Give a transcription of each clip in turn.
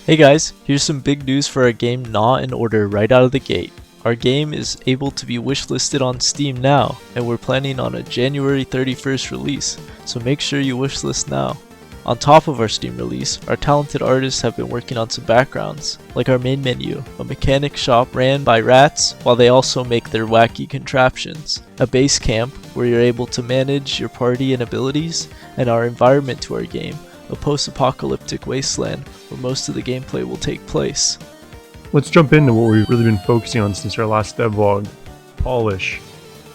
Hey guys, here's some big news for our game Gnaw Order right out of the gate. Our game is able to be wishlisted on Steam now, and we're planning on a January 31st release, so make sure you wishlist now. On top of our Steam release, our talented artists have been working on some backgrounds, like our main menu, a mechanic shop ran by rats while they also make their wacky contraptions, a base camp where you're able to manage your party and abilities, and our environment to our game, a post-apocalyptic wasteland where most of the gameplay will take place. Let's jump into what we've really been focusing on since our last devlog, polish.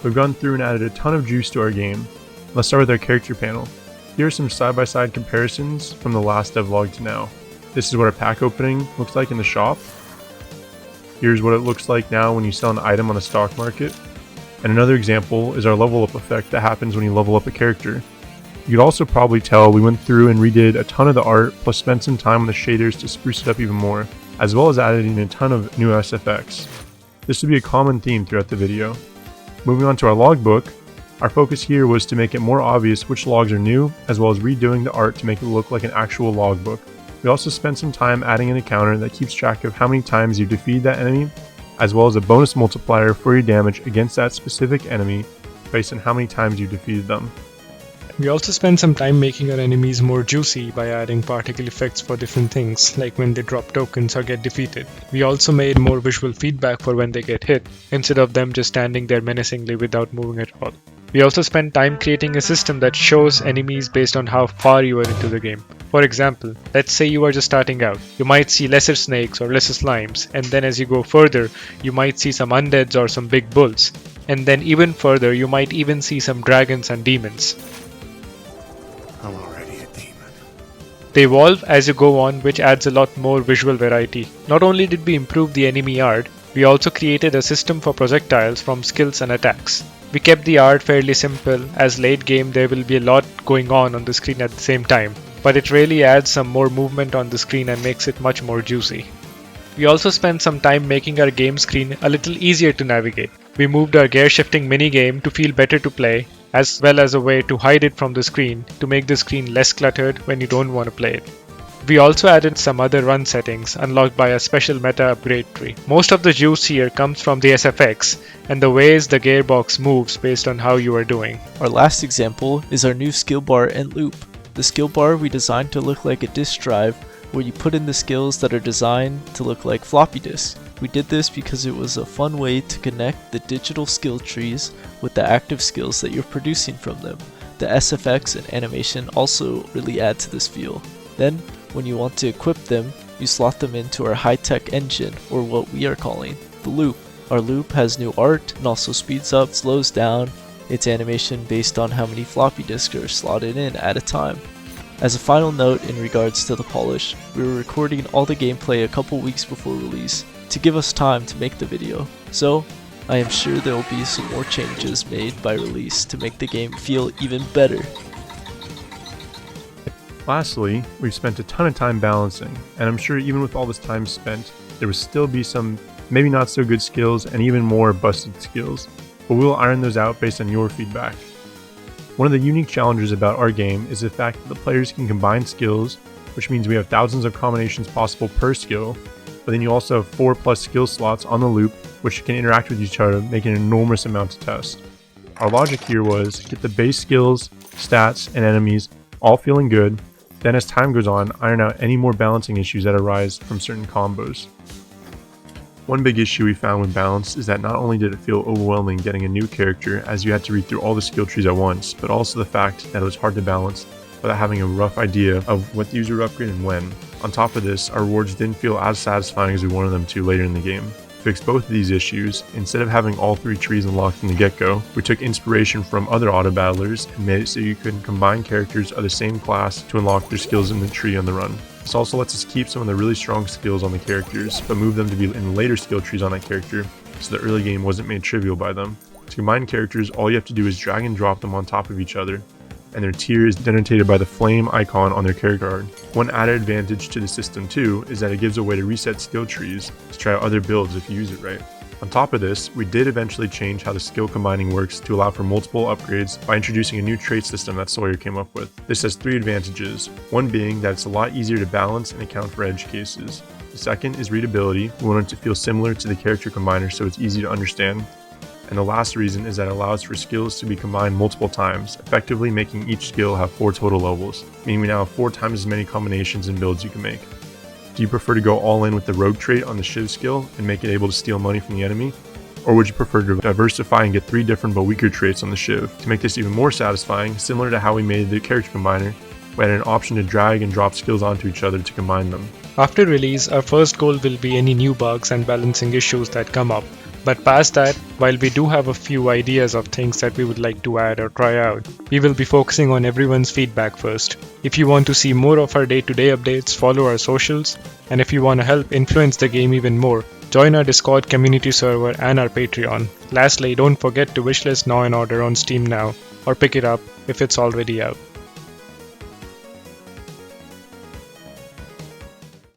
We've gone through and added a ton of juice to our game. Let's start with our character panel. Here are some side-by-side comparisons from the last devlog to now. This is what our pack opening looks like in the shop. Here's what it looks like now when you sell an item on the stock market. And another example is our level up effect that happens when you level up a character. You could also probably tell we went through and redid a ton of the art, plus spent some time on the shaders to spruce it up even more, as well as adding a ton of new SFX. This would be a common theme throughout the video. Moving on to our logbook, our focus here was to make it more obvious which logs are new, as well as redoing the art to make it look like an actual logbook. We also spent some time adding an encounter that keeps track of how many times you defeat that enemy, as well as a bonus multiplier for your damage against that specific enemy based on how many times you defeated them. We also spent some time making our enemies more juicy by adding particle effects for different things, like when they drop tokens or get defeated. We also made more visual feedback for when they get hit, instead of them just standing there menacingly without moving at all. We also spent time creating a system that shows enemies based on how far you are into the game. For example, let's say you are just starting out. You might see lesser snakes or lesser slimes, and then as you go further, you might see some undeads or some big bulls. And then even further, you might even see some dragons and demons. I'm already a demon. They evolve as you go on, which adds a lot more visual variety. Not only did we improve the enemy art, we also created a system for projectiles from skills and attacks. We kept the art fairly simple, as late game there will be a lot going on the screen at the same time, but it really adds some more movement on the screen and makes it much more juicy. We also spent some time making our game screen a little easier to navigate. We moved our gear shifting minigame to feel better to play, as well as a way to hide it from the screen to make the screen less cluttered when you don't want to play it. We also added some other run settings unlocked by a special meta upgrade tree. Most of the juice here comes from the SFX and the ways the gearbox moves based on how you are doing. Our last example is our new skill bar and loop. The skill bar we designed to look like a disk drive where you put in the skills that are designed to look like floppy disks. We did this because it was a fun way to connect the digital skill trees with the active skills that you're producing from them. The SFX and animation also really add to this feel. Then, when you want to equip them, you slot them into our high-tech engine, or what we are calling the loop. Our loop has new art and also speeds up, slows down its animation based on how many floppy disks are slotted in at a time. As a final note in regards to the polish, we were recording all the gameplay a couple weeks before release to give us time to make the video, so I am sure there will be some more changes made by release to make the game feel even better. Lastly, we've spent a ton of time balancing, and I'm sure even with all this time spent, there will still be some maybe not so good skills and even more busted skills, but we'll iron those out based on your feedback. One of the unique challenges about our game is the fact that the players can combine skills, which means we have thousands of combinations possible per skill, but then you also have 4+ skill slots on the loop which can interact with each other, making an enormous amount to test. Our logic here was get the base skills, stats, and enemies all feeling good, then as time goes on, iron out any more balancing issues that arise from certain combos. One big issue we found with balance is that not only did it feel overwhelming getting a new character as you had to read through all the skill trees at once, but also the fact that it was hard to balance without having a rough idea of what the user would upgrade and when. On top of this, our rewards didn't feel as satisfying as we wanted them to later in the game. To fix both of these issues, instead of having all 3 trees unlocked from the get-go, we took inspiration from other auto battlers and made it so you could combine characters of the same class to unlock their skills in the tree on the run. This also lets us keep some of the really strong skills on the characters, but move them to be in later skill trees on that character, so the early game wasn't made trivial by them. To combine characters, all you have to do is drag and drop them on top of each other, and their tier is denotated by the flame icon on their character card. One added advantage to the system too is that it gives a way to reset skill trees to try out other builds if you use it right. On top of this, we did eventually change how the skill combining works to allow for multiple upgrades by introducing a new trait system that Sawyer came up with. This has 3 advantages, one being that it's a lot easier to balance and account for edge cases. The second is readability. We want it to feel similar to the character combiner so it's easy to understand. And the last reason is that it allows for skills to be combined multiple times, effectively making each skill have 4 total levels, meaning we now have 4 times as many combinations and builds you can make. Do you prefer to go all in with the rogue trait on the shiv skill and make it able to steal money from the enemy? Or would you prefer to diversify and get 3 different but weaker traits on the shiv? To make this even more satisfying, similar to how we made the character combiner, we had an option to drag and drop skills onto each other to combine them. After release, our first goal will be any new bugs and balancing issues that come up. But past that, while we do have a few ideas of things that we would like to add or try out, we will be focusing on everyone's feedback first. If you want to see more of our day-to-day updates, follow our socials, and if you want to help influence the game even more, join our Discord community server and our Patreon. Lastly, don't forget to wishlist Gnaw Order on Steam now, or pick it up if it's already out.